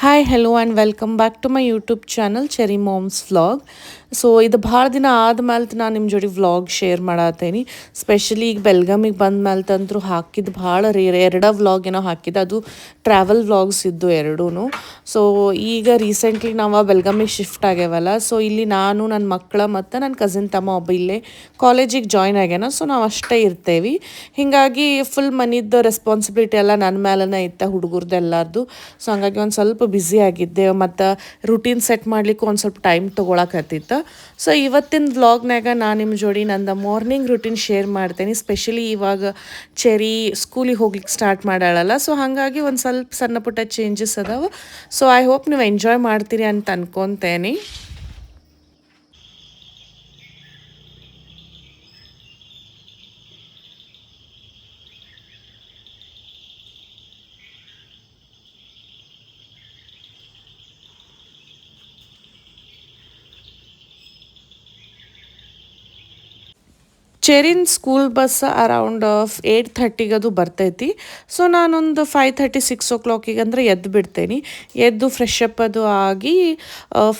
Hi hello and welcome back to my YouTube channel Cherry moms vlog. So ಇದು ಭಾಳ ದಿನ ಆದ್ಮೇಲೆ ನಾನು ನಿಮ್ಮ ಜೋಡಿ ವ್ಲಾಗ್ ಶೇರ್ ಮಾಡತ್ತೇನೆ. ಸ್ಪೆಷಲಿ ಈಗ ಬೆಲ್ಗಮಿಗೆ ಬಂದ ಮೇಲೆ ತಂತರೂ ಹಾಕಿದ್ದು ಭಾಳ ರೇರ್, ವ್ಲಾಗ್ ಏನೋ ಹಾಕಿದ್ದು, ಅದು ಟ್ರಾವೆಲ್ ವ್ಲಾಗ್ಸ್ ಇದ್ದು ಎರಡೂ. ಸೊ ಈಗ ರೀಸೆಂಟ್ಲಿ ನಾವು ಬೆಲ್ಗಮಿಗೆ ಶಿಫ್ಟ್ ಆಗ್ಯಾವಲ್ಲ, ಸೊ ಇಲ್ಲಿ ನಾನು ನನ್ನ ಮಕ್ಕಳ ಮತ್ತು ನನ್ನ ಕಸಿನ್ ತಮ್ಮ ಒಬ್ಬ ಇಲ್ಲೇ ಕಾಲೇಜಿಗೆ ಜಾಯ್ನ್ ಆಗ್ಯಾನ. ಸೊ ನಾವು ಅಷ್ಟೇ ಇರ್ತೇವೆ. ಹೀಗಾಗಿ ಫುಲ್ ಮನಿದ್ದು ರೆಸ್ಪಾನ್ಸಿಬಿಲಿಟಿ ಎಲ್ಲ ನನ್ನ ಮೇಲೇ ಇತ್ತು, ಹುಡುಗರ್ದು ಎಲ್ಲರದು. ಸೊ ಹಂಗಾಗಿ ಒಂದು ಸ್ವಲ್ಪ ಬ್ಯುಸಿ ಆಗಿದ್ದೆ ಮತ್ತು ರುಟೀನ್ ಸೆಟ್ ಮಾಡ್ಲಿಕ್ಕೂ ಒಂದು ಸ್ವಲ್ಪ ಟೈಮ್ ತೊಗೊಳಕತ್ತಿತ್ತು. ಸೊ ಇವತ್ತಿನ ವ್ಲಾಗ್ನಾಗ ನಾನು ನಿಮ್ಮ ಜೋಡಿ ನಂದು ಮಾರ್ನಿಂಗ್ ರುಟೀನ್ ಶೇರ್ ಮಾಡ್ತೇನೆ. ಸ್ಪೆಷಲಿ ಇವಾಗ ಚೆರಿ ಸ್ಕೂಲಿಗೆ ಹೋಗ್ಲಿಕ್ಕೆ ಸ್ಟಾರ್ಟ್ ಮಾಡಾಳಲ್ಲ, ಸೊ ಹಾಗಾಗಿ ಒಂದು ಸ್ವಲ್ಪ ಸಣ್ಣ ಪುಟ್ಟ ಚೇಂಜಸ್ ಅದಾವೆ. ಸೊ ಐ ಹೋಪ್ ನೀವು ಎಂಜಾಯ್ ಮಾಡ್ತೀರಿ ಅಂತ ಅನ್ಕೊತೇನೆ. ಚೆರಿನ್ ಸ್ಕೂಲ್ ಬಸ್ ಅರೌಂಡ್ 8:30 ಅದು ಬರ್ತೈತಿ. ಸೊ ನಾನೊಂದು 5:30-6 ಅಂದರೆ ಎದ್ದು ಬಿಡ್ತೇನೆ. ಎದ್ದು ಫ್ರೆಶ್ ಅಪ್ ಅದು ಆಗಿ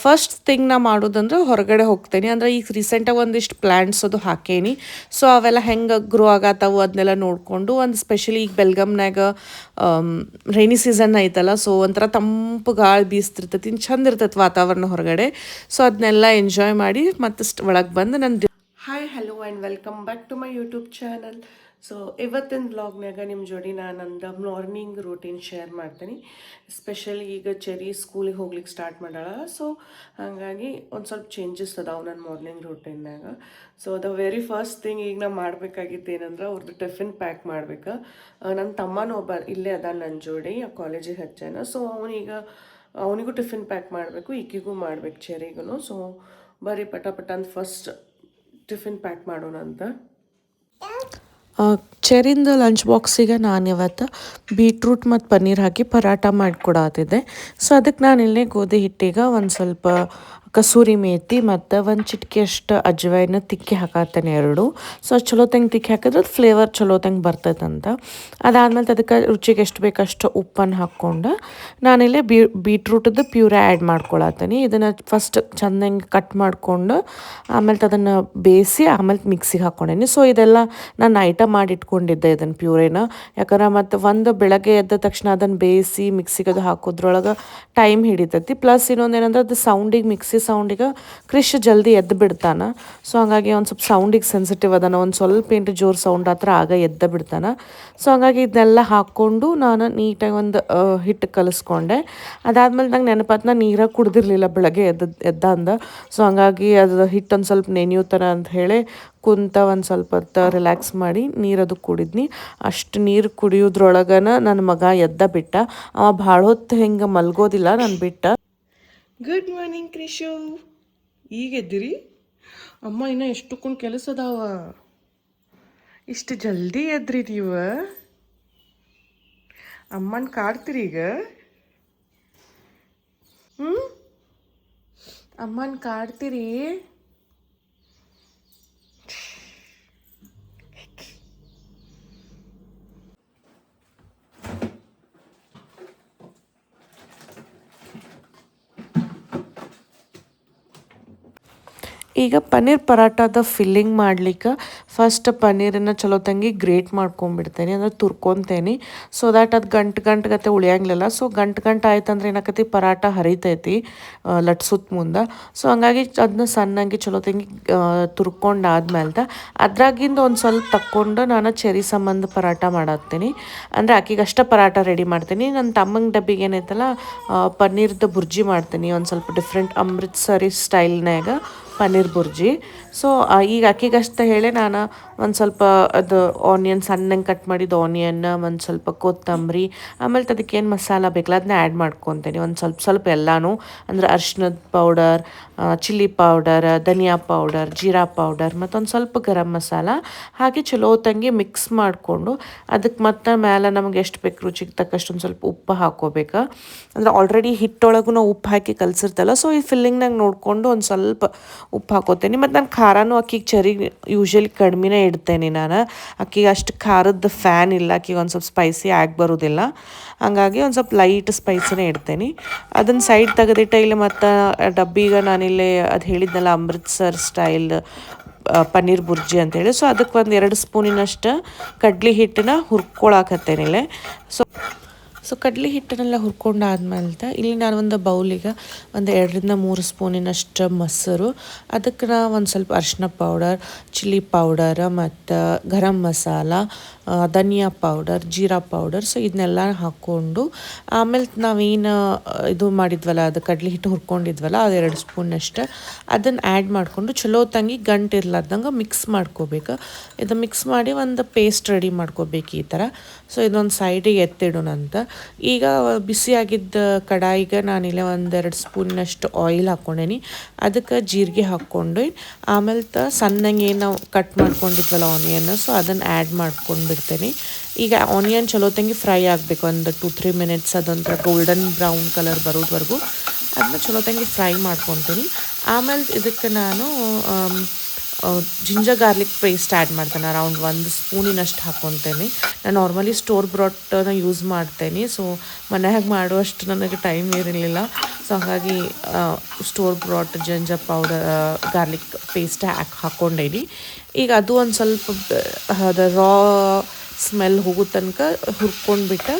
ಫಸ್ಟ್ ಥಿಂಗ್ ನಾ ಮಾಡೋದಂದ್ರೆ ಹೊರಗಡೆ ಹೋಗ್ತೇನೆ. ಅಂದರೆ ಈಗ ರೀಸೆಂಟಾಗಿ ಒಂದಿಷ್ಟು ಪ್ಲ್ಯಾಂಟ್ಸ್ ಅದು ಹಾಕೇನಿ. ಸೊ ಅವೆಲ್ಲ ಹೆಂಗೆ ಗ್ರೋ ಆಗತ್ತವು ಅದನ್ನೆಲ್ಲ ನೋಡಿಕೊಂಡು, ಒಂದು ಸ್ಪೆಷಲಿ ಈಗ ಬೆಲ್ಗಮ್ನಾಗ ರೈನಿ ಸೀಸನ್ ಐತಲ್ಲ, ಸೊ ಒಂಥರ ತಂಪು ಗಾಳಿ ಬೀಸ್ತಿರ್ತೈತಿ, ಚಂದ ಇರ್ತೈತಿ ವಾತಾವರಣ ಹೊರಗಡೆ. ಸೊ ಅದನ್ನೆಲ್ಲ ಎಂಜಾಯ್ ಮಾಡಿ ಮತ್ತೆ ಒಳಗೆ ಬಂದು ನನ್ನ hi hello and welcome back to my YouTube channel. So ಇವತ್ತಿನ ವ್ಲಾಗ್ನಾಗ ನಿಮ್ಮ ಜೋಡಿ ನಾನು ನಂದು ಮಾರ್ನಿಂಗ್ ರೂಟೀನ್ ಶೇರ್ ಮಾಡ್ತೀನಿ. ಸ್ಪೆಷಲಿ ಈಗ ಚೆರಿ ಸ್ಕೂಲಿಗೆ ಹೋಗ್ಲಿಕ್ಕೆ ಸ್ಟಾರ್ಟ್ ಮಾಡಾಳ. ಸೊ ಹಾಗಾಗಿ ಒಂದು ಸ್ವಲ್ಪ ಚೇಂಜಸ್ ಅದಾವೆ ನನ್ನ ಮಾರ್ನಿಂಗ್ ರೂಟೀನ್ನಾಗ. So the very first thing ಈಗ ನಾ ಮಾಡಬೇಕಾಗಿತ್ತು ಏನಂದ್ರೆ ಅವ್ರದ್ದು ಟಿಫಿನ್ ಪ್ಯಾಕ್ ಮಾಡ್ಬೇಕು. ನನ್ನ ತಮ್ಮನೂ ಒಬ್ಬ ಇಲ್ಲೇ ಅದ ನನ್ನ ಜೋಡಿ ಕಾಲೇಜಿಗೆ ಹಚ್ಚಾನ. ಸೊ ಅವನಿಗೂ ಟಿಫಿನ್ ಪ್ಯಾಕ್ ಮಾಡಬೇಕು, ಈಕಿಗೂ ಮಾಡ್ಬೇಕು, ಚೆರಿಗೂ. ಸೊ ಬರೀ ಪಟ ಅಂತ ಫಸ್ಟ್ ಟಿಫಿನ್ ಪ್ಯಾಕ್ ಮಾಡೋಣ ಅಂತ. ಚೆರಿಂದ ಲಂಚ್ ಬಾಕ್ಸಿಗೆ ನಾನು ಇವತ್ತು ಬೀಟ್ರೂಟ್ ಮತ್ತು ಪನ್ನೀರ್ ಹಾಕಿ ಪರಾಟ ಮಾಡಿಕೊಡತ್ತಿದ್ದೆ. ಸೊ ಅದಕ್ಕೆ ನಾನು ಇಲ್ಲೇ ಗೋಧಿ ಹಿಟ್ಟಿಗೆ ಒಂದು ಸ್ವಲ್ಪ ಕಸೂರಿ ಮೇಥಿ ಮತ್ತು ಒಂದು ಚಿಟಿಕೆಯಷ್ಟು ಅಜ್ವಾಯಿನ ತಿಕ್ಕಿ ಹಾಕತ್ತೇನೆ ಎರಡು. ಸೊ ಚಲೋ ತಂಗೆ ತಿಕ್ಕಿ ಹಾಕಿದ್ರೆ ಅದು ಫ್ಲೇವರ್ ಚಲೋ ತಂಗೆ ಬರ್ತೈತಂತ. ಅದಾದ್ಮೇಲೆ ಅದಕ್ಕೆ ರುಚಿಗೆ ಎಷ್ಟು ಬೇಕಷ್ಟು ಉಪ್ಪನ್ನು ಹಾಕ್ಕೊಂಡು ನಾನಿಲ್ಲಿ ಬೀಟ್ರೂಟದ್ದು ಪ್ಯೂರಿ ಆ್ಯಡ್ ಮಾಡ್ಕೊಳತ್ತೀನಿ. ಇದನ್ನು ಫಸ್ಟ್ ಚೆಂದಂಗೆ ಕಟ್ ಮಾಡಿಕೊಂಡು ಆಮೇಲೆ ಅದನ್ನು ಬೇಯಿಸಿ ಆಮೇಲೆ ಮಿಕ್ಸಿಗೆ ಹಾಕ್ಕೊಂಡೇನಿ. ಸೊ ಇದೆಲ್ಲ ನಾನು ಐಟಮ್ ಮಾಡಿ ಇಟ್ಕೊಂಡಿದ್ದೆ ಇದನ್ನು ಪ್ಯೂರಿನ. ಯಾಕಂದ್ರೆ ಮತ್ತು ಒಂದು ಬೆಳಗ್ಗೆ ಎದ್ದ ತಕ್ಷಣ ಅದನ್ನು ಬೇಯಿಸಿ ಮಿಕ್ಸಿಗೆ ಅದು ಹಾಕೋದ್ರೊಳಗೆ ಟೈಮ್ ಹಿಡಿತೈತಿ. ಪ್ಲಸ್ ಇನ್ನೊಂದೇನಂದ್ರೆ ಅದು ಸೌಂಡಿಗೆ ಮಿಕ್ಸಿ ಸೌಂಡಿಗೆ ಕ್ರಿಶ್ ಜಲ್ದಿ ಎದ್ದು ಬಿಡ್ತಾನೆ. ಸೊ ಹಂಗಾಗಿ ಒಂದು ಸ್ವಲ್ಪ ಸೌಂಡಿಗೆ ಸೆನ್ಸಿಟಿವ್ ಅದಾನ, ಒಂದು ಸ್ವಲ್ಪ ಏನು ಜೋರು ಸೌಂಡ್ ಹತ್ರ ಆಗ ಎದ್ದು ಬಿಡ್ತಾನೆ. ಸೊ ಹಂಗಾಗಿ ಇದನ್ನೆಲ್ಲ ಹಾಕ್ಕೊಂಡು ನಾನು ನೀಟಾಗಿ ಒಂದು ಹಿಟ್ಟು ಕಲಿಸ್ಕೊಂಡೆ. ಅದಾದ್ಮೇಲೆ ನಂಗೆ ನೆನಪಾತ್ ನಾನು ನೀರಾಗ ಕುಡ್ದಿರ್ಲಿಲ್ಲ ಬೆಳಗ್ಗೆ ಎದ್ದಂದ. ಸೊ ಹಂಗಾಗಿ ಅದು ಹಿಟ್ಟೊಂದು ಸ್ವಲ್ಪ ನೆನೆಯುತ್ತಾರ ಅಂತ ಹೇಳಿ ಕುಂತ ಒಂದು ಸ್ವಲ್ಪ ಹೊತ್ತು ರಿಲ್ಯಾಕ್ಸ್ ಮಾಡಿ ನೀರದು ಕುಡಿದ್ನಿ. ಅಷ್ಟು ನೀರು ಕುಡಿಯೋದ್ರೊಳಗನ ನನ್ನ ಮಗ ಎದ್ದ ಬಿಟ್ಟ. ಅವ ಭಾಳ ಹೊತ್ತು ಹಿಂಗೆ ಮಲ್ಗೋದಿಲ್ಲ, ನಾನು ಬಿಟ್ಟ. ಗುಡ್ ಮಾರ್ನಿಂಗ್ ಕ್ರಿಶು, ಈಗ ಎದ್ದಿರಿ? ಅಮ್ಮ ಇನ್ನೂ ಎಷ್ಟಕ್ಕೊಂದು ಕೆಲಸ ಅದಾವ, ಇಷ್ಟು ಜಲ್ದಿ ಎದ್ರಿ ನೀವು? ಅಮ್ಮನ ಕಾಡ್ತೀರಿ ಈಗ? ಅಮ್ಮನ ಕಾಡ್ತೀರಿ? ಈಗ ಪನ್ನೀರ್ ಪರಾಟದ ಫಿಲ್ಲಿಂಗ್ ಮಾಡ್ಲಿಕ್ಕೆ ಫಸ್ಟ್ ಪನ್ನೀರನ್ನು ಚಲೋ ತಂಗಿ ಗ್ರೇಟ್ ಮಾಡ್ಕೊಂಡ್ಬಿಡ್ತೇನೆ, ಅಂದರೆ ತುರ್ಕೊತೇನೆ. ಸೊ ದ್ಯಾಟ್ ಅದು ಗಂಟೆ ಉಳಿಯಂಗಿಲ್ಲ. ಸೊ ಗಂಟು ಆಯ್ತಂದ್ರೆ ಏನಾಕತಿ ಪರಾಟ ಹರಿತೈತಿ ಲಟ್ಸುತ್ತ ಮುಂದೆ. ಸೊ ಹಂಗಾಗಿ ಅದನ್ನ ಸಣ್ಣಂಗೆ ಚಲೋ ತಂಗಿ ತುರ್ಕೊಂಡಾದ್ಮೇಲೆ ಅದ್ರಾಗಿಂದ ಒಂದು ಸ್ವಲ್ಪ ತಕ್ಕೊಂಡು ನಾನು ಚೆರಿ ಸಂಬಂಧ ಪರಾಟ ಮಾಡತ್ತೀನಿ. ಅಂದರೆ ಆಕಿಗೆ ಅಷ್ಟೇ ಪರಾಟ ರೆಡಿ ಮಾಡ್ತೀನಿ. ನನ್ನ ತಮ್ಮಂಗೆ ಡಬ್ಬಿಗೆ ಏನೈತಲ್ಲ ಪನ್ನೀರ್ದು ಬುರ್ಜಿ ಮಾಡ್ತೀನಿ, ಒಂದು ಸ್ವಲ್ಪ ಡಿಫ್ರೆಂಟ್ ಅಮೃತ್ಸರಿ ಸ್ಟೈಲ್ನಾಗ ಪನ್ನೀರ್ ಬುರ್ಜಿ. ಸೊ ಈಗ ಅಕ್ಕಿಗಷ್ಟೇ ಹೇಳಿ ನಾನು ಒಂದು ಸ್ವಲ್ಪ ಅದು ಆನಿಯನ್ ಸಣ್ಣಂಗೆ ಕಟ್ ಮಾಡಿದ್ದು ಆನಿಯನ್ನ, ಒಂದು ಸ್ವಲ್ಪ ಕೊತ್ತಂಬರಿ, ಆಮೇಲೆ ಅದಕ್ಕೆ ಏನು ಮಸಾಲ ಬೇಕಲ್ಲ ಅದನ್ನ ಆ್ಯಡ್ ಮಾಡ್ಕೊತೀನಿ ಒಂದು ಸ್ವಲ್ಪ ಎಲ್ಲನೂ. ಅಂದರೆ ಅರ್ಶಿನದ ಪೌಡರ್, ಚಿಲ್ಲಿ ಪೌಡರ್, ಧನಿಯಾ ಪೌಡರ್, ಜೀರಾ ಪೌಡರ್ ಮತ್ತೊಂದು ಸ್ವಲ್ಪ ಗರಂ ಮಸಾಲ ಹಾಕಿ ಚಲೋ ತಂಗಿ ಮಿಕ್ಸ್ ಮಾಡಿಕೊಂಡು ಅದಕ್ಕೆ ಮತ್ತೆ ಮೇಲೆ ನಮಗೆ ಎಷ್ಟು ಬೇಕು ರುಚಿಗೆ ತಕ್ಕಷ್ಟು ಒಂದು ಸ್ವಲ್ಪ ಉಪ್ಪು ಹಾಕ್ಕೋಬೇಕು. ಅಂದರೆ ಆಲ್ರೆಡಿ ಹಿಟ್ಟೊಳಗೂ ನಾವು ಉಪ್ಪು ಹಾಕಿ ಕಲಸಿರ್ತಲ್ಲ. ಸೊ ಈ ಫಿಲ್ಲಿಂಗ್ನಾಗ ನೋಡಿಕೊಂಡು ಒಂದು ಸ್ವಲ್ಪ ಉಪ್ಪು ಹಾಕೋತೀನಿ. ಮತ್ತು ನಾನು ಖಾರನೂ ಅಕ್ಕಿಗೆ ಚರಿ ಯೂಶ್ವಲಿ ಕಡಿಮೆನೇ ಇಡ್ತೇನೆ ನಾನು. ಅಕ್ಕಿಗೆ ಅಷ್ಟು ಖಾರದ ಫ್ಯಾನ್ ಇಲ್ಲ, ಅಕ್ಕಿಗೆ ಒಂದು ಸ್ವಲ್ಪ ಸ್ಪೈಸಿ ಆಗಿ ಬರೋದಿಲ್ಲ. ಹಂಗಾಗಿ ಒಂದು ಸ್ವಲ್ಪ ಲೈಟ್ ಸ್ಪೈಸಿನೇ ಇಡ್ತೇನೆ. ಅದನ್ನು ಸೈಡ್ ತೆಗೆದಿಟ್ಟ ಇಲ್ಲಿ ಮತ್ತು ಡಬ್ಬಿಗೆ ನಾನಿಲ್ಲಿ ಅದು ಹೇಳಿದ್ನಲ್ಲ ಅಮೃತ್ಸರ್ ಸ್ಟೈಲ್ ಪನ್ನೀರ್ ಬುರ್ಜಿ ಅಂತೇಳಿ. ಸೊ ಅದಕ್ಕೆ ಒಂದು 2 ಸ್ಪೂನಿನಷ್ಟು ಕಡ್ಲೆ ಹಿಟ್ಟನ್ನ ಹುರ್ಕೊಳಕತ್ತೇನಿಲ್ಲೇ. ಸೊ ಕಡ್ಲೆ ಹಿಟ್ಟನ್ನೆಲ್ಲ ಹುರ್ಕೊಂಡಾದ್ಮೇಲೆ ಇಲ್ಲಿ ನಾನು ಒಂದು ಬೌಲಿಗೆ ಒಂದು 2ರಿಂದ 3 ಸ್ಪೂನಿನಷ್ಟು ಮೊಸರು, ಅದಕ್ಕೆ ನಾ ಒಂದು ಸ್ವಲ್ಪ ಅರಿಶಿನ ಪೌಡರ್, ಚಿಲ್ಲಿ ಪೌಡರ್ ಮತ್ತು ಗರಂ ಮಸಾಲ, ಧನಿಯಾ ಪೌಡರ್, ಜೀರಾ ಪೌಡರ್, ಸೊ ಇದನ್ನೆಲ್ಲ ಹಾಕ್ಕೊಂಡು ಆಮೇಲೆ ನಾವೇನು ಇದು ಮಾಡಿದ್ವಲ್ಲ, ಅದು ಕಡ್ಲೆ ಹಿಟ್ಟು ಹುರ್ಕೊಂಡಿದ್ವಲ್ಲ ಅದು 2 ಸ್ಪೂನಷ್ಟು ಅದನ್ನು ಆ್ಯಡ್ ಮಾಡಿಕೊಂಡು ಚಲೋ ತಂಗಿ ಗಂಟು ಇರ್ಲಾರ್ದಂಗೆ ಮಿಕ್ಸ್ ಮಾಡ್ಕೋಬೇಕು. ಇದು ಮಿಕ್ಸ್ ಮಾಡಿ ಒಂದು ಪೇಸ್ಟ್ ರೆಡಿ ಮಾಡ್ಕೋಬೇಕು ಈ ಥರ. ಸೊ ಇದೊಂದು ಸೈಡಿಗೆ ಎತ್ತಿಡೋಣಂತ. ಈಗ ಬಿಸಿಯಾಗಿದ್ದ ಕಡಾಯಿಗೆ ನಾನಿಲ್ಲ 1-2 ಸ್ಪೂನಷ್ಟು ಆಯಿಲ್ ಹಾಕ್ಕೊಂಡೇನಿ. ಅದಕ್ಕೆ ಜೀರಿಗೆ ಹಾಕ್ಕೊಂಡು ಆಮೇಲೆ ಸಣ್ಣಂಗೆ ನಾವು ಕಟ್ ಮಾಡ್ಕೊಂಡಿದ್ವಲ್ಲ ಆನಿಯನ್, ಸೊ ಅದನ್ನು ಆ್ಯಡ್ ಮಾಡ್ಕೊಂಡು ಬಿಡ್ತೇನೆ. ಈಗ ಆನಿಯನ್ ಚಲೋ ತಂಗಿ ಫ್ರೈ ಆಗಬೇಕು, ಒಂದು 2-3 ಮಿನಿಟ್ಸ್ ಅದೊಂಥರ ಗೋಲ್ಡನ್ ಬ್ರೌನ್ ಕಲರ್ ಬರೋದ್ವರೆಗೂ ಅದನ್ನ ಚಲೋ ತಂಗಿ ಫ್ರೈ ಮಾಡ್ಕೊತೀನಿ. ಆಮೇಲೆ ಇದಕ್ಕೆ ನಾನು ಜಿಂಜರ್ ಗಾರ್ಲಿಕ್ ಪೇಸ್ಟ್ ಆ್ಯಡ್ ಮಾಡ್ತೇನೆ. ಅರೌಂಡ್ 1 ಸ್ಪೂನಿನಷ್ಟು ಹಾಕ್ಕೊತೇನೆ. ನಾನು ನಾರ್ಮಲಿ ಸ್ಟೋರ್ ಬ್ರಾಟನ್ನ ಯೂಸ್ ಮಾಡ್ತೇನೆ. ಸೊ ಮನ್ಯಾಗ ಮಾಡುವಷ್ಟು ನನಗೆ ಟೈಮ್ ಇರಲಿಲ್ಲ. ಸೊ ಹಾಗಾಗಿ store bought ginger powder garlic paste ಹಾಕ್ಕೊಂಡೇನಿ. ಈಗ ಅದು ಒಂದು ಸ್ವಲ್ಪ ಅದು ರಾ ಸ್ಮೆಲ್ ಹೋಗೋ ತನಕ ಹುರ್ಕೊಂಡ್ಬಿಟ್ಟು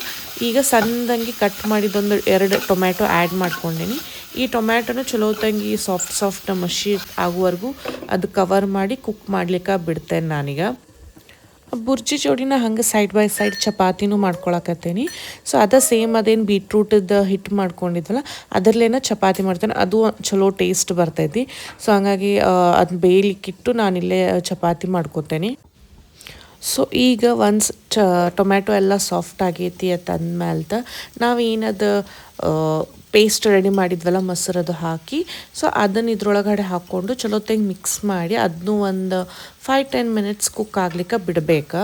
ಈಗ ಸಣ್ಣದಂಗೆ ಕಟ್ ಮಾಡಿದೊಂದು 2 ಟೊಮ್ಯಾಟೊ ಆ್ಯಡ್ ಮಾಡ್ಕೊಂಡೇನಿ. ಈ ಟೊಮ್ಯಾಟೊನ ಚಲೋ ತಂಗಿ ಸಾಫ್ಟ್ ಮಷಿ ಆಗುವವರೆಗೂ ಅದು ಕವರ್ ಮಾಡಿ ಕುಕ್ ಮಾಡ್ಲಿಕ್ಕೆ ಬಿಡ್ತೇನೆ ನಾನೀಗ. ಬುರ್ಜಿ ಜೋಡಿನ ಹಂಗೆ ಸೈಡ್ ಬೈ ಸೈಡ್ ಚಪಾತಿನೂ ಮಾಡ್ಕೊಳಕತ್ತೇನಿ. ಸೊ ಅದೇ ಸೇಮ್ ಅದೇನು ಬೀಟ್ರೂಟದ ಹಿಟ್ಟು ಮಾಡ್ಕೊಂಡಿದ್ವಲ್ಲ ಅದರಲ್ಲೇನ ಚಪಾತಿ ಮಾಡ್ತೇನೆ, ಅದು ಚಲೋ ಟೇಸ್ಟ್ ಬರ್ತೈತಿ. ಸೊ ಹಂಗಾಗಿ ಅದನ್ನ ಬೇಯಲಿಕ್ಕಿಟ್ಟು ನಾನಿಲ್ಲೇ ಚಪಾತಿ ಮಾಡ್ಕೊತೇನೆ. ಸೊ ಈಗ ಒನ್ಸ್ ಟೊಮ್ಯಾಟೊ ಎಲ್ಲ ಸಾಫ್ಟ್ ಆಗೈತಿ ಅಂತಂದ್ಮೇಲೆ ನಾವೇನದು ಪೇಸ್ಟ್ ರೆಡಿ ಮಾಡಿದ್ವಲ್ಲ ಮೊಸರದು ಹಾಕಿ, ಸೊ ಅದನ್ನು ಇದ್ರೊಳಗಡೆ ಹಾಕ್ಕೊಂಡು ಚಲೋ ತಂಗಿ ಮಿಕ್ಸ್ ಮಾಡಿ ಅದನ್ನೂ ಒಂದು 5-10 ಮಿನಿಟ್ಸ್ ಕುಕ್ ಆಗ್ಲಿಕ್ಕೆ ಬಿಡಬೇಕು.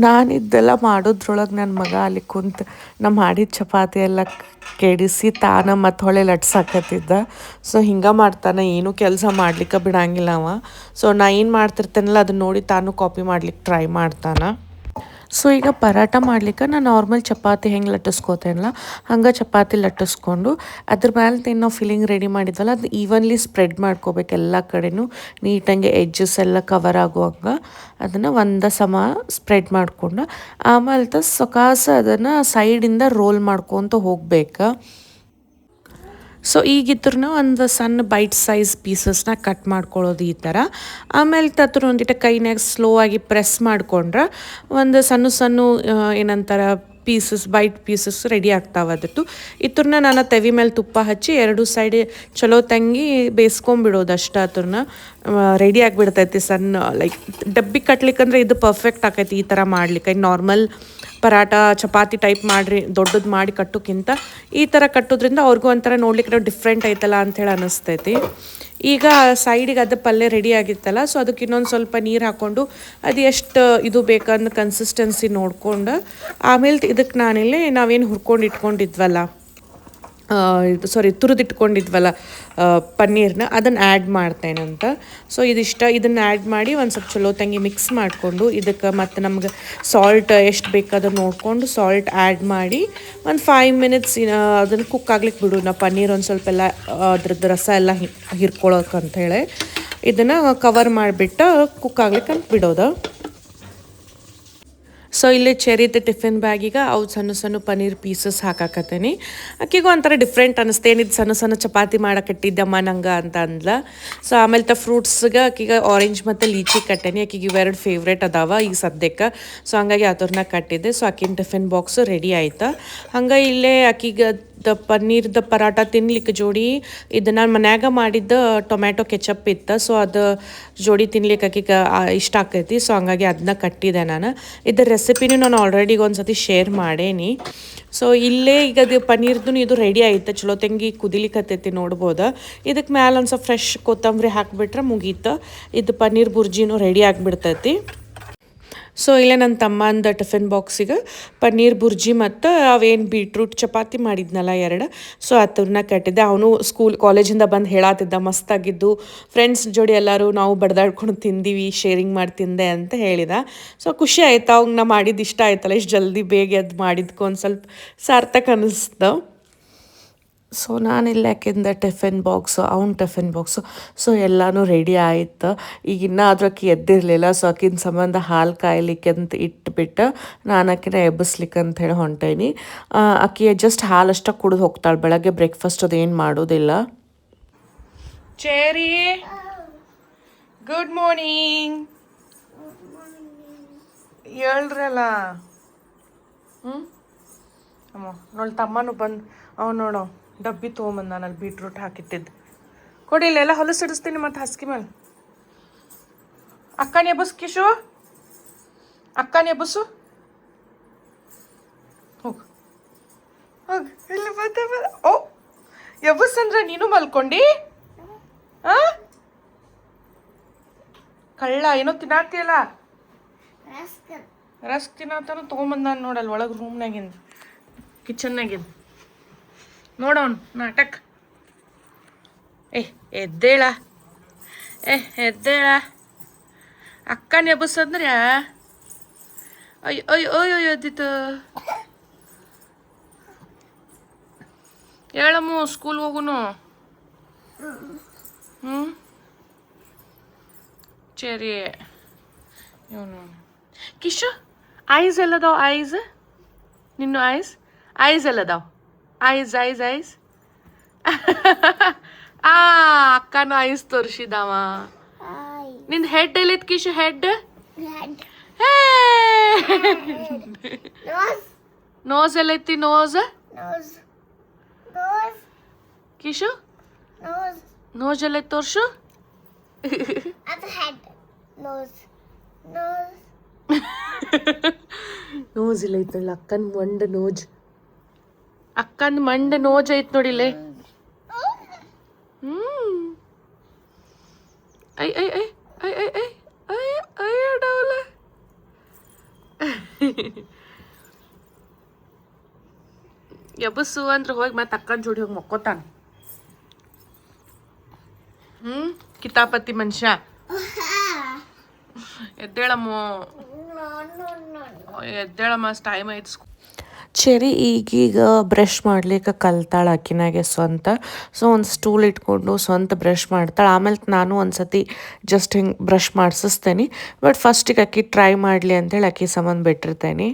ನಾನಿದ್ದೆಲ್ಲ ಮಾಡೋದ್ರೊಳಗೆ ನನ್ನ ಮಗ ಅಲ್ಲಿ ಕುಂತು ನಮ್ಮ ಮಾಡಿದ ಚಪಾತಿ ಎಲ್ಲ ಕೆಡಿಸಿ ತಾನ ಮತ್ತು ಹೊಳೆ ಲಟ್ಸಾಕತ್ತಿದ್ದ. ಸೊ ಹಿಂಗೆ ಮಾಡ್ತಾನೆ, ಏನೂ ಕೆಲಸ ಮಾಡ್ಲಿಕ್ಕೆ ಬಿಡಂಗಿಲ್ಲ ಅವ. ಸೊ ನಾ ಏನು ಮಾಡ್ತಿರ್ತೇನಲ್ಲ ಅದನ್ನ ನೋಡಿ ತಾನು ಕಾಪಿ ಮಾಡ್ಲಿಕ್ಕೆ ಟ್ರೈ ಮಾಡ್ತಾನೆ. ಸೊ ಈಗ ಪರಾಟ ಮಾಡ್ಲಿಕ್ಕೆ ನಾನು ನಾರ್ಮಲ್ ಚಪಾತಿ ಹೆಂಗೆ ಲಟ್ಟಿಸ್ಕೋತೇನಲ್ಲ ಹಂಗೆ ಚಪಾತಿ ಲಟ್ಟಿಸ್ಕೊಂಡು ಅದ್ರ ಮೇಲೆ ನಾವು ಫಿಲ್ಲಿಂಗ್ ರೆಡಿ ಮಾಡಿದ್ವಲ್ಲ ಅದು ಈವನ್ಲಿ ಸ್ಪ್ರೆಡ್ ಮಾಡ್ಕೋಬೇಕು ಎಲ್ಲ ಕಡೆನೂ ನೀಟಂಗೆ ಎಡ್ಜಸ್ ಎಲ್ಲ ಕವರ್ ಆಗುವಂಗೆ ಅದನ್ನು ಒಂದೇ ಸಮ ಸ್ಪ್ರೆಡ್ ಮಾಡ್ಕೊಂಡು ಆಮೇಲೆ ಸೊಕಾಸ ಅದನ್ನು ಸೈಡಿಂದ ರೋಲ್ ಮಾಡ್ಕೊತ ಹೋಗ್ಬೇಕು. ಸೊ ಈಗಿದ್ರೂ ಒಂದು ಸಣ್ಣ ಬೈಟ್ ಸೈಜ್ ಪೀಸಸ್ನ ಕಟ್ ಮಾಡ್ಕೊಳ್ಳೋದು ಈ ಥರ. ಆಮೇಲೆ ತತ್ರ ಒಂದಿಟ್ಟು ಕೈನಾಗ ಸ್ಲೋ ಆಗಿ ಪ್ರೆಸ್ ಮಾಡ್ಕೊಂಡ್ರೆ ಒಂದು ಸಣ್ಣ ಏನಂತಾರೆ ಬೈಟ್ ಪೀಸಸ್ ರೆಡಿ ಆಗ್ತಾವೆ. ಅದಟ್ಟು ಇತ್ರನ್ನ ನಾನು ತೆವಿ ಮೇಲೆ ತುಪ್ಪ ಹಚ್ಚಿ 2 ಸೈಡ್ ಚಲೋ ತಂಗಿ ಬೇಯಿಸ್ಕೊಂಬಿಡೋದು ಅಷ್ಟು. ಅತ್ರನ್ನ ರೆಡಿ ಆಗಿಬಿಡ್ತೈತಿ ಸಣ್ಣ ಲೈಕ್ ಡಬ್ಬಿ ಕಟ್ಲಿಕ್ಕಂದ್ರೆ ಇದು ಪರ್ಫೆಕ್ಟ್ ಆಕೈತಿ ಈ ಥರ ಮಾಡ್ಲಿಕ್ಕೆ. ನಾರ್ಮಲ್ ಪರಾಟ ಚಪಾತಿ ಟೈಪ್ ಮಾಡಿರಿ ದೊಡ್ಡದು ಮಾಡಿ ಕಟ್ಟೋಕ್ಕಿಂತ ಈ ಥರ ಕಟ್ಟೋದ್ರಿಂದ ಅವ್ರಿಗೂ ಒಂಥರ ನೋಡ್ಲಿಕ್ಕೆ ಡಿಫ್ರೆಂಟ್ ಐತಲ್ಲ ಅಂಥೇಳಿ ಅನ್ನಿಸ್ತೈತಿ. ಈಗ ಸೈಡಿಗೆ ಅದು ಪಲ್ಯ ರೆಡಿ ಆಗಿತ್ತಲ್ಲ, ಸೊ ಅದಕ್ಕೆ ಇನ್ನೊಂದು ಸ್ವಲ್ಪ ನೀರು ಹಾಕ್ಕೊಂಡು ಅದು ಎಷ್ಟು ಇದು ಬೇಕಂದು ಕನ್ಸಿಸ್ಟೆನ್ಸಿ ನೋಡ್ಕೊಂಡು ಆಮೇಲೆ ಇದಕ್ಕೆ ನಾನಿಲ್ಲಿ ನಾವೇನು ಹುರ್ಕೊಂಡು ಇಟ್ಕೊಂಡಿದ್ವಲ್ಲ ತುರಿದಿಟ್ಕೊಂಡಿದ್ವಲ್ಲ ಪನ್ನೀರ್ನ ಅದನ್ನು ಆ್ಯಡ್ ಮಾಡ್ತೇನಂತ. ಸೊ ಇದನ್ನು ಆ್ಯಡ್ ಮಾಡಿ ಒಂದು ಸ್ವಲ್ಪ ಚಲೋ ತಂಗಿ ಮಿಕ್ಸ್ ಮಾಡಿಕೊಂಡು ಇದಕ್ಕೆ ಮತ್ತು ನಮ್ಗೆ ಸಾಲ್ಟ್ ಎಷ್ಟು ಬೇಕಾದನ್ನು ನೋಡಿಕೊಂಡು ಸಾಲ್ಟ್ ಆ್ಯಡ್ ಮಾಡಿ ಒಂದು 5 ಮಿನಿಟ್ಸ್ ಅದನ್ನು ಕುಕ್ ಆಗ್ಲಿಕ್ಕೆ ಬಿಡು. ನಾವು ಪನ್ನೀರ್ ಒಂದು ಸ್ವಲ್ಪ ಎಲ್ಲ ಅದ್ರದ್ದು ರಸ ಎಲ್ಲ ಹಿರ್ಕೊಳ್ಳೋಕಂಥೇಳಿ ಇದನ್ನು ಕವರ್ ಮಾಡಿಬಿಟ್ಟು ಕುಕ್ ಆಗ್ಲಿಕ್ಕೆ ಅಂತ ಬಿಡೋದು. ಸೊ ಇಲ್ಲಿ ಚೆರಿದ ಟಿಫಿನ್ ಬ್ಯಾಗಿಗೆ ಅವು ಸಣ್ಣ ಪನ್ನೀರ್ ಪೀಸಸ್ ಹಾಕಾಕತ್ತೇನೆ. ಆಕೆಗೂ ಒಂಥರ ಡಿಫ್ರೆಂಟ್ ಅನ್ನಿಸ್ತೇನಿದ್ದು ಸಣ್ಣ ಚಪಾತಿ ಮಾಡಕಟ್ಟಿದ್ದಮ್ಮ ನಂಗೆ ಅಂತ ಅಂದ್ಲ. ಸೊ ಆಮೇಲೆ ಫ್ರೂಟ್ಸ್ಗೆ ಆಕೆಗೆ ಆರೆಂಜ್ ಮತ್ತು ಲೀಚಿ ಕಟ್ಟೇನಿ. ಆಕೆಗೆ ಇವೆರಡು ಫೇವ್ರೇಟ್ ಅದಾವ ಈಗ ಸದ್ಯಕ್ಕೆ. ಸೊ ಹಂಗಾಗಿ ಅದನ್ನ ಕಟ್ಟಿದ್ದೆ. ಸೊ ಆಕಿನ ಟಿಫಿನ್ ಬಾಕ್ಸು ರೆಡಿ ಆಯ್ತು. ಹಂಗೆ ಇಲ್ಲೇ ಆಕೆಗೆ ಪನ್ನೀರ್ದ ಪರಾಟ ತಿನ್ಲಿಕ್ಕೆ ಜೋಡಿ ಇದು ನಾನು ಮನ್ಯಾಗ ಮಾಡಿದ್ದ ಟೊಮ್ಯಾಟೊ ಕೆಚಪ್ ಇತ್ತು. ಸೊ ಅದು ಜೋಡಿ ತಿನ್ಲಿಕ್ಕೆ ಆಕಿಗೆ ಇಷ್ಟ ಆಕೈತಿ. ಸೊ ಹಂಗಾಗಿ ಅದನ್ನ ಕಟ್ಟಿದೆ ನಾನು. ಇದರ ರೆಸಿಪಿನೂ ನಾನು ಆಲ್ರೆಡಿ ಒಂದು ಸತಿ ಶೇರ್ ಮಾಡೇನಿ. ಸೊ ಇಲ್ಲೇ ಈಗ ಅದು ಪನ್ನೀರ್ದು ಇದು ರೆಡಿ ಆಯ್ತು. ಚಲೋ ತಂಗಿ ಕುದಿಲಿಕ್ಕತ್ತೈತಿ ನೋಡ್ಬೋದು. ಇದಕ್ಕೆ ಮ್ಯಾಲೆ ಒಂದು ಸ್ವಲ್ಪ ಫ್ರೆಶ್ ಕೊತ್ತಂಬರಿ ಹಾಕಿಬಿಟ್ರೆ ಮುಗೀತು. ಇದು ಪನ್ನೀರ್ ಬುರ್ಜಿನೂ ರೆಡಿ ಆಗಿಬಿಡ್ತೈತಿ. ಸೊ ಇಲ್ಲೇ ನನ್ನ ತಮ್ಮಂದು ಟಿಫಿನ್ ಬಾಕ್ಸಿಗೆ ಪನ್ನೀರ್ ಬುರ್ಜಿ ಮತ್ತು ಅವೇನು ಬೀಟ್ರೂಟ್ ಚಪಾತಿ ಮಾಡಿದ್ನಲ್ಲ ಎರಡು, ಸೊ ಅದನ್ನ ಕಟ್ಟಿದ್ದೆ. ಅವನು ಕಾಲೇಜಿಂದ ಬಂದು ಹೇಳತ್ತಿದ್ದ ಮಸ್ತಾಗಿದ್ದು, ಫ್ರೆಂಡ್ಸ್ ಜೋಡಿ ಎಲ್ಲರೂ ನಾವು ಬಡ್ದಾಡ್ಕೊಂಡು ತಿಂದೀವಿ, ಶೇರಿಂಗ್ ಮಾಡಿ ತಿಂದೆ ಅಂತ ಹೇಳಿದ. ಸೊ ಖುಷಿ ಆಯ್ತು, ಅವಂಗೆ ನಾ ಮಾಡಿದ್ದು ಇಷ್ಟ ಆಯ್ತಲ್ಲ, ಇಷ್ಟು ಜಲ್ದಿ ಬೇಗ ಅದು ಮಾಡಿದ್ಕೊ ಒಂದು ಸ್ವಲ್ಪ ಸಾರ್ಥಕ ಅನ್ನಿಸ್ತು. ಸೊ ನಾನಿಲ್ಲಿ ಯಾಕಿಂದ ಟಿಫಿನ್ ಬಾಕ್ಸು, ಅವ್ನ ಟಿಫಿನ್ ಬಾಕ್ಸು, ಸೊ ಎಲ್ಲನೂ ರೆಡಿ ಆಯಿತು. ಈಗ ಇನ್ನೂ ಆಕೆ ಎದ್ದಿರಲಿಲ್ಲ, ಸೊ ಆಕಿನ ಸಂಬಂಧ ಹಾಲು ಕಾಯ್ಲಿಕ್ಕೆ ಅಂತ ಇಟ್ಬಿಟ್ಟು ನಾನು ಆಕಿನ ಎಬ್ಬಿಸ್ಲಿಕ್ಕೆ ಅಂತ ಹೇಳಿ ಹೊಂಟೇನಿ. ಆಕೆ ಜಸ್ಟ್ ಹಾಲಷ್ಟ ಕುಡಿದು ಹೋಗ್ತಾಳೆ, ಬೆಳಗ್ಗೆ ಬ್ರೇಕ್ಫಾಸ್ಟ್ ಅದು ಏನು ಮಾಡೋದಿಲ್ಲ. ಚೇರಿ, ಗುಡ್ ಮಾರ್ನಿಂಗ್ ಹೇಳ್ರಲ್ಲ. ಅಮ್ಮ ನೋಡಿ, ತಮ್ಮನೂ ಬಂದು ಅವ್ನು ನೋಡು ಡಬ್ಬಿ ತೊಗೊಂಬಂದ, ನಾನಲ್ಲಿ ಬೀಟ್ರೂಟ್ ಹಾಕಿಟ್ಟಿದ್ದು. ಕೊಡಿ, ಇಲ್ಲೆಲ್ಲ ಹೊಲಸು ಇಡಿಸ್ತೀನಿ ಮತ್ತು ಹಸ್ಕಿ ಮೇಲೆ. ಅಕ್ಕನ ಎಬ್ಬಸು ಕಿಶು, ಅಕ್ಕನ ಎಬ್ಬಸು, ಹೋಗು ಹೋಗು, ಇಲ್ಲಿ ಮತ್ತೆ ಓ ಎಬ್ಬಸಂದ್ರೆ ನೀನು ಮಲ್ಕೊಂಡಿ. ಕಳ್ಳ ಏನೋ ತಿನ್ನಾತಿಯಲ್ಲ, ರಸ್ಕ್ ತಿನ್ನತ್ತಾನು ತೊಗೊಂಬಂದ ನೋಡಲ್ಲ ಒಳಗೆ ರೂಮ್ನಾಗಿಂದ, ಕಿಚನ್ನಾಗಿಂದ ನೋಡೋಣ ನಾಟಕ. ಎದ್ದೇಳ, ಎದ್ದೇಳ, ಅಕ್ಕನ ಎಬ್ಬಸಂದ್ರೆ ಅಯ್ಯೋ ಅಯ್ಯೋ ಅಯ್ಯೋ ಎದ್ದಿತ್ತು. ಹೇಳಮ್ಮ ಸ್ಕೂಲ್ ಹೋಗುನು. ಸರಿ ಇವನು ಕಿಶು, ಐಸ್ ಎಲ್ಲದಾವ? ಐಸ್ ನಿನ್ನ ಐಸ್ ಎಲ್ಲದಾವ? ಐಸ್ ಐಸ್ ಐಸ್ ಅಕ್ಕನ ಐಸ್ ತೋರಿಸಿದವ. ನಿನ್ ಹೆಡ್ ಎಲ್ಲೈತ್ ಕಿಶು? ಹೆಡ್ ನೋಸ್ ಎಲ್ಲೈತಿ? ನೋಸ್ ಕಿಶು ನೋಸ್ ಎಲ್ಲೈತಿ ತೋರ್ಸು. ನೋಸ್ ಇಲ್ಲ ಐತ್ ನೋಡಿ, ಅಕ್ಕನ ಮಂಡ ನೋಜ್, ಅಕ್ಕನ ಮಂಡ ನೋಜ್ ಐತ್ ನೋಡಿಲ್ಲೇ. ಐ ಐ ಐ ಐ ಐ ಐ ಐ ಐ ಡೌಲ. ಎಬ್ಬಸು ಅಂದ್ರೆ ಹೋಗಿ ಮತ್ತೆ ಅಕ್ಕನ ಜೋಡಿ ಹೋಗಿ ಮಕ್ಕೋತಾನ. ಕಿತಾಪತಿ ಮನುಷ್ಯ. ಎದ್ದೇಳಮ್ಮ, ಎದ್ದೇಳಮ್ಮ, ಟೈಮ್ ಆಯ್ತು. ಚೆರಿ ಈಗೀಗ ಬ್ರಷ್ ಮಾಡ್ಲಿಕ್ಕೆ ಕಲ್ತಾಳೆ ಆಕಿನಾಗೆ ಸ್ವಂತ. ಸೊ ಒಂದು ಸ್ಟೂಲ್ ಇಟ್ಕೊಂಡು ಸ್ವಂತ ಬ್ರಷ್ ಮಾಡ್ತಾಳೆ. ಆಮೇಲೆ ನಾನು ಒಂದು ಸತಿ ಜಸ್ಟ್ ಹಿಂಗೆ ಬ್ರಷ್ ಮಾಡಿಸ್ತೇನೆ. ಬಟ್ ಫಸ್ಟಿಗೆ ಅಕ್ಕಿ ಟ್ರೈ ಮಾಡಲಿ ಅಂತೇಳಿ ಅಕ್ಕಿ ಸಂಬಂಧ ಬಿಟ್ಟಿರ್ತೇನೆ.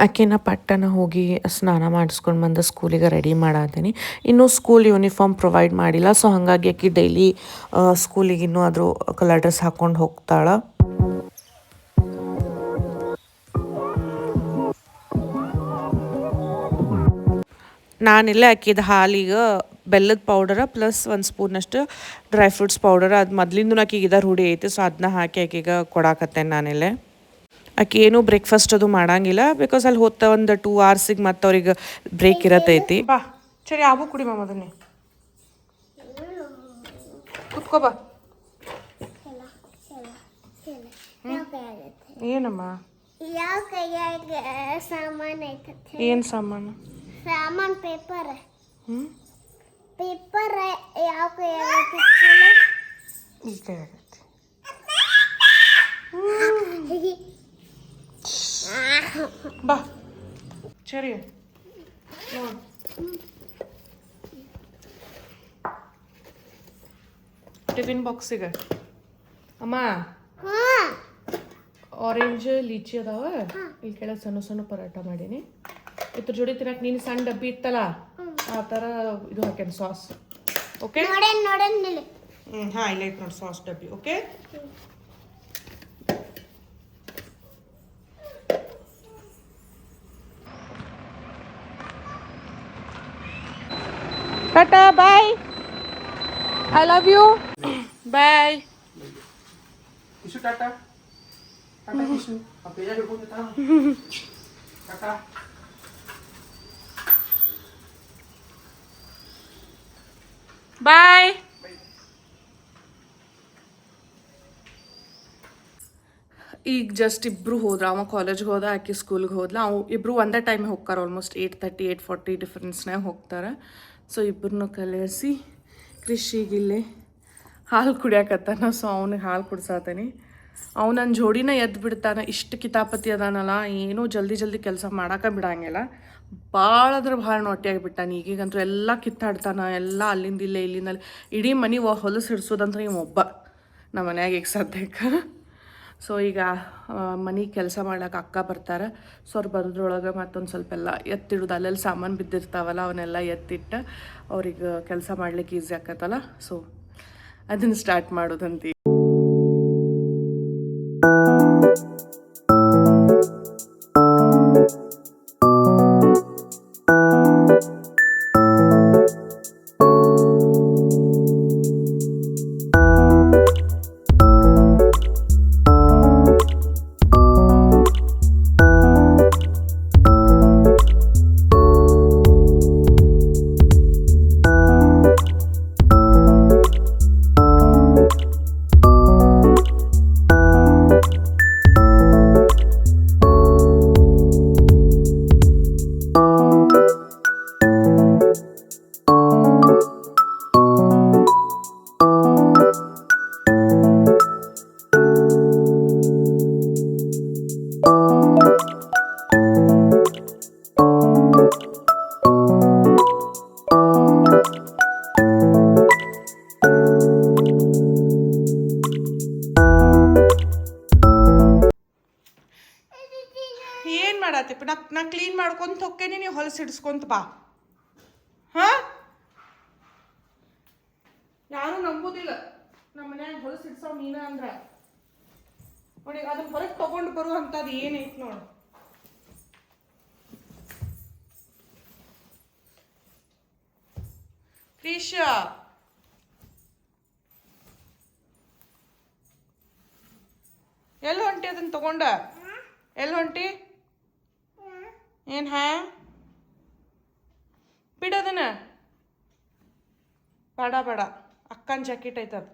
ಆಕಿನ ಪಟ್ಟನ ಹೋಗಿ ಸ್ನಾನ ಮಾಡಿಸ್ಕೊಂಡು ಬಂದು ಸ್ಕೂಲಿಗೆ ರೆಡಿ ಮಾಡತ್ತೀನಿ. ಇನ್ನೂ ಸ್ಕೂಲ್ ಯೂನಿಫಾರ್ಮ್ ಪ್ರೊವೈಡ್ ಮಾಡಿಲ್ಲ, ಸೊ ಹಾಗಾಗಿ ಆಕಿ ಡೈಲಿ ಸ್ಕೂಲಿಗೆ ಇನ್ನೂ ಅದ್ರ ಕಲರ್ ಡ್ರೆಸ್ ಹಾಕ್ಕೊಂಡು ಹೋಗ್ತಾಳೆ. ನಾನಿಲ್ಲ ಆಕಿದ ಹಾಲಿಗೆ ಬೆಲ್ಲದ ಪೌಡರ ಪ್ಲಸ್ ಒಂದು ಸ್ಪೂನಷ್ಟು ಡ್ರೈ ಫ್ರೂಟ್ಸ್ ಪೌಡರ್, ಅದು ಮೊದಲಿಂದ ಆಕಿಗೆ ಇದರ ರೂಢಿ ಐತಿ, ಸೊ ಅದನ್ನ ಹಾಕಿ ಆಕಿಗೆ ಕೊಡಾಕತ್ತೇನೆ ನಾನಿಲ್ಲೇ. ಆಕೆ ಏನೂ ಬ್ರೇಕ್ಫಾಸ್ಟ್ ಅದು ಮಾಡಂಗಿಲ್ಲ, ಬಿಕಾಸ್ ಅಲ್ಲಿ ಹೋಗ್ತಾ ಒಂದು 2 hours ಮತ್ತು ಅವ್ರಿಗೆ ಬ್ರೇಕ್ ಇರತ್ತೈತಿ. ಬಾ ಸರಿ, ಆಗು ಕುಡಿ ಮಾಮ, ಅದನ್ನೇ ಕುತ್ಕೋ ಬಾ. ಏನಮ್ಮ ಏನು ಸಾಮಾನು? ಸಾಮಾನು ಪೇಪರ್. ಪೇಪರ್ ಯಾವ ಈ ಕೈ ಆಗತ್ತೆ. ಬಾ ಸರಿ, ಟಿಫಿನ್ ಬಾಕ್ಸಿಗೆ ಅಮ್ಮ ಆರೆಂಜ್ ಲೀಚಿ ಅದಾವ, ಇಲ್ಲಿ ಕೆಳಗೆ ಸಣ್ಣ ಸಣ್ಣ ಪರಾಟ ಮಾಡೀನಿ. ಇದ್ರ ಜೋಡಿ ತಿನ್ನಕ್ಕೆ ನೀನು ಸಣ್ಣ ಡಬ್ಬಿ ಇತ್ತಲ್ಲ ಆ ಥರ ಇದು ಹಾಕ್ಯಾನ ಸಾಸ್. ಓಕೆ, ಹಾಂ ಇಲ್ಲ ಐತೆ ನೋಡಿ ಸಾಸ್ ಡಬ್ಬಿ. Okay, tata bye, I love you, bye. Kishu tata, tata Kishu, ಆ ಪೇಜ ಹಿಡ್ಕೊಂಡು ಟಾಟಾ. ಬಾಯ್. ಈಗ ಜಸ್ಟ್ ಇಬ್ಬರು ಹೋದ್ರ, ಅವ ಕಾಲೇಜ್ಗೆ ಹೋದ, ಆಕೆ ಸ್ಕೂಲ್ಗೆ ಹೋದ್ಲ. ಅವು ಇಬ್ಬರು ಒಂದೇ ಟೈಮ್ ಹೋಗ್ತಾರೆ, ಆಲ್ಮೋಸ್ಟ್ 8:30 8:40 ಡಿಫ್ರೆನ್ಸ್ನಾಗ ಹೋಗ್ತಾರೆ. ಸೊ ಇಬ್ಬರನ್ನೂ ಕಲಿಸಿ ಕೃಷಿಗಿಲ್ಲೇ ಹಾಲು ಕುಡಿಯಾಕತ್ತಾನ. ಸೊ ಅವ್ನಿಗೆ ಹಾಲು ಕುಡ್ಸಾತೀನಿ. ಅವು ನನ್ನ ಜೋಡಿನ ಎದ್ದು ಬಿಡ್ತಾನೆ. ಇಷ್ಟು ಕಿತಾಪತಿ ಅದಾನಲ್ಲ, ಏನೂ ಜಲ್ದಿ ಕೆಲಸ ಮಾಡೋಕೆ ಬಿಡಂಗಿಲ್ಲ. ಭಾಳ ಅಂದ್ರೆ ಭಾಳ ನೋಟಿಯಾಗಿಬಿಟ್ಟಾನ. ಈಗೀಗಂತೂ ಎಲ್ಲ ಕಿತ್ತಾಡ್ತಾನೆ, ಎಲ್ಲ ಅಲ್ಲಿಂದ ಇಲ್ಲೇ ಇಲ್ಲಿಂದಲ್ಲಿ ಇಡೀ ಮನೆ ಹೊಲಸು ಹಿಡ್ಸೋದಂದ್ರೆ ಇವ ಒಬ್ಬ ನಮ್ಮ ಮನ್ಯಾಗ ಈಗ ಸದ್ಯಕ್ಕೆ. ಸೊ ಈಗ ಮನೆ ಕೆಲಸ ಮಾಡ್ಲಿಕ್ಕೆ ಅಕ್ಕ ಬರ್ತಾರೆ. ಸೊ ಅವ್ರು ಬರೋದ್ರೊಳಗೆ ಮತ್ತೊಂದು ಸ್ವಲ್ಪ ಎಲ್ಲ ಎತ್ತಿಡೋದು, ಅಲ್ಲೆಲ್ಲಿ ಸಾಮಾನು ಬಿದ್ದಿರ್ತಾವಲ್ಲ ಅವನ್ನೆಲ್ಲ ಎತ್ತಿಟ್ಟು ಅವ್ರಿಗೆ ಕೆಲಸ ಮಾಡ್ಲಿಕ್ಕೆ ಈಸಿ ಆಕತ್ತಲ್ಲ. ಸೊ ಅದನ್ನು ಸ್ಟಾರ್ಟ್ ಮಾಡೋದಂತ. ಏನು ಮಾಡತ್ತೀಪ? ನಾ ಕ್ಲೀನ್ ಮಾಡ್ಕೊಂತ ಹೊಕ್ಕೇನಿ, ನೀವು ಹೊಲಸು ಹಿಡಿಸ್ಕೊಂತ ಬಾ. ಹಾಂ, ಯಾರೂ ನಂಬೋದಿಲ್ಲ ನಮ್ಮ ಮನ್ಯಾಗ ಹೊಲಸು ಹಿಡ್ಸೋ ನೀನ ಅಂದ್ರೆ. ನೋಡಿ ಅದನ್ನ ಹೊರಗೆ ತೊಗೊಂಡು ಬರುವಂಥದ್ದು ಏನೈತೆ ನೋಡು. ಕ್ರೀಶ, ಎಲ್ಲಿ ಹೊಂಟಿ? ಅದನ್ನ ತಗೊಂಡ ಎಲ್ಲಿ ಹೊಂಟಿ? ಏನು ಬಿಡೋದನ್ನ ಬೇಡ, ಅಕ್ಕನ ಜಾಕೆಟ್ ಐತದ,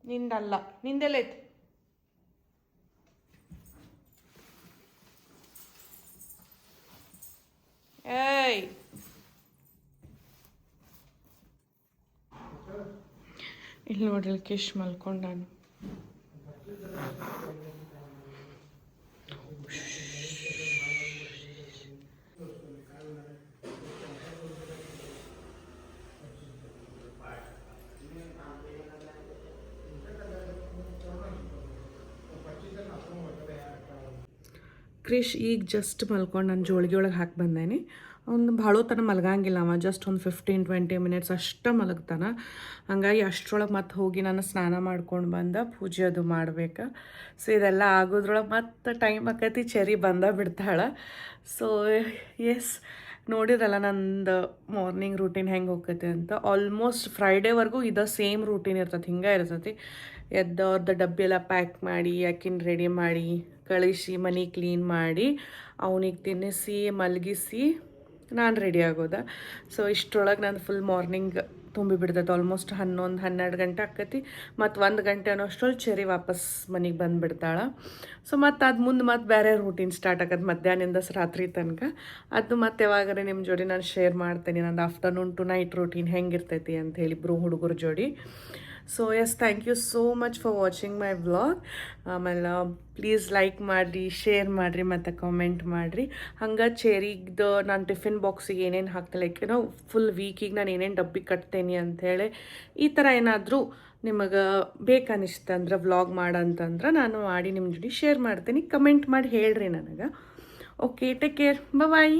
ನಿಂದಲ್ಲ. ನಿಂದೆಲ್ಲೈತಿ? ಏಯ್, ಇಲ್ಲಿ ನೋಡ್ರಿ ಕಿಶ್ ಮಲ್ಕೊಂಡಾನು. ಕ್ರಿಶ್ ಈಗ ಜಸ್ಟ್ ಮಲ್ಕೊಂಡು ನಾನು ಜೋಳಿಗೆ ಒಳಗೆ ಹಾಕಿ ಬಂದೇನೆ. ಅವ್ನು ಭಾಳ ತನ ಮಲಗಂಗಿಲ್ಲ, ಅವ ಜಸ್ಟ್ ಒಂದು 15-20 ಮಿನಿಟ್ಸ್ ಅಷ್ಟೇ ಮಲಗ್ತಾನೆ. ಹಂಗಾಗಿ ಅಷ್ಟರೊಳಗೆ ಮತ್ತೆ ಹೋಗಿ ನಾನು ಸ್ನಾನ ಮಾಡ್ಕೊಂಡು ಬಂದ ಪೂಜೆ ಅದು ಮಾಡ್ಬೇಕು. ಸೊ ಇದೆಲ್ಲ ಆಗೋದ್ರೊಳಗೆ ಮತ್ತೆ ಟೈಮ್ ಆಕೈತಿ, ಚೆರಿ ಬಿಡ್ತಾಳೆ. ಸೊ ಎಸ್, ನೋಡಿರಲ್ಲ ನಂದು ಮಾರ್ನಿಂಗ್ ರೂಟೀನ್ ಹೆಂಗೆ ಹೋಗ್ತೈತಿ ಅಂತ. ಆಲ್ಮೋಸ್ಟ್ ಫ್ರೈಡೇವರೆಗೂ ಇದು ಸೇಮ್ ರೂಟೀನ್ ಇರ್ತೈತಿ, ಹಿಂಗೆ ಇರ್ತೈತಿ. ಎದ್ದು ಅವ್ರದ್ದು ಡಬ್ಬಿ ಎಲ್ಲ ಪ್ಯಾಕ್ ಮಾಡಿ ಆಕಿನ ರೆಡಿ ಮಾಡಿ ಕಳಿಸಿ ಮನೆ ಕ್ಲೀನ್ ಮಾಡಿ ಅವನಿಗೆ ತಿನ್ನಿಸಿ ಮಲಗಿಸಿ ನಾನು ರೆಡಿ ಆಗೋದ. ಸೊ ಇಷ್ಟರೊಳಗೆ ನಾನು ಫುಲ್ ಮಾರ್ನಿಂಗ್ ತುಂಬಿಬಿಡ್ತೈತೆ. ಆಲ್ಮೋಸ್ಟ್ 11-12 ಗಂಟೆ ಆಕೈತಿ. ಮತ್ತು 1 ಗಂಟೆ ಅನ್ನೋಷ್ಟ್ರಲ್ಲಿ ಚೆರಿ ವಾಪಸ್ ಮನೆಗೆ ಬಂದುಬಿಡ್ತಾಳೆ. ಸೊ ಮತ್ತು ಅದು ಮುಂದೆ ಮತ್ತೆ ಬೇರೆ ರೂಟೀನ್ ಸ್ಟಾರ್ಟ್ ಆಕತ್ತೆ ಮಧ್ಯಾಹ್ನದಿಂದ ರಾತ್ರಿ ತನಕ. ಅದು ಮತ್ತೆ ಯಾವಾಗಾರೆ ನಿಮ್ಮ ಜೋಡಿ ನಾನು ಶೇರ್ ಮಾಡ್ತೀನಿ, ನಂದು ಆಫ್ಟರ್ನೂನ್ ಟು ನೈಟ್ ರೂಟೀನ್ ಹೆಂಗಿರ್ತೈತಿ ಅಂಥೇಳಿ ಇಬ್ಬರು ಹುಡುಗರ ಜೋಡಿ. So yes, thank you so much for watching my vlog. ಆಮೇಲೆ ಪ್ಲೀಸ್ ಲೈಕ್ ಮಾಡಿರಿ, ಶೇರ್ ಮಾಡಿರಿ ಮತ್ತು ಕಾಮೆಂಟ್ ಮಾಡಿರಿ. ಹಂಗೆ ಚೆರಿಗ್ದು ನಾನು ಟಿಫಿನ್ ಬಾಕ್ಸಿಗೆ ಏನೇನು ಹಾಕ್ತೀನಿ, ಲೈಕ್ ಏನೋ ಫುಲ್ ವೀಕಿಗೆ ನಾನು ಏನೇನು ಡಬ್ಬಿ ಕಟ್ತೇನೆ ಅಂಥೇಳಿ ಈ ಥರ ಏನಾದರೂ ನಿಮಗೆ ಬೇಕನ್ನಿಸ್ತಂದ್ರೆ ವ್ಲಾಗ್ ಮಾಡಂತಂದ್ರೆ ನಾನು ಮಾಡಿ ನಿಮ್ಮ ಜೊತೆ ಶೇರ್ ಮಾಡ್ತೀನಿ. ಕಮೆಂಟ್ ಮಾಡಿ ಹೇಳ್ರಿ ನನಗೆ. ಓಕೆ, ಟೇಕ್ ಕೇರ್, ಬಾಯ್.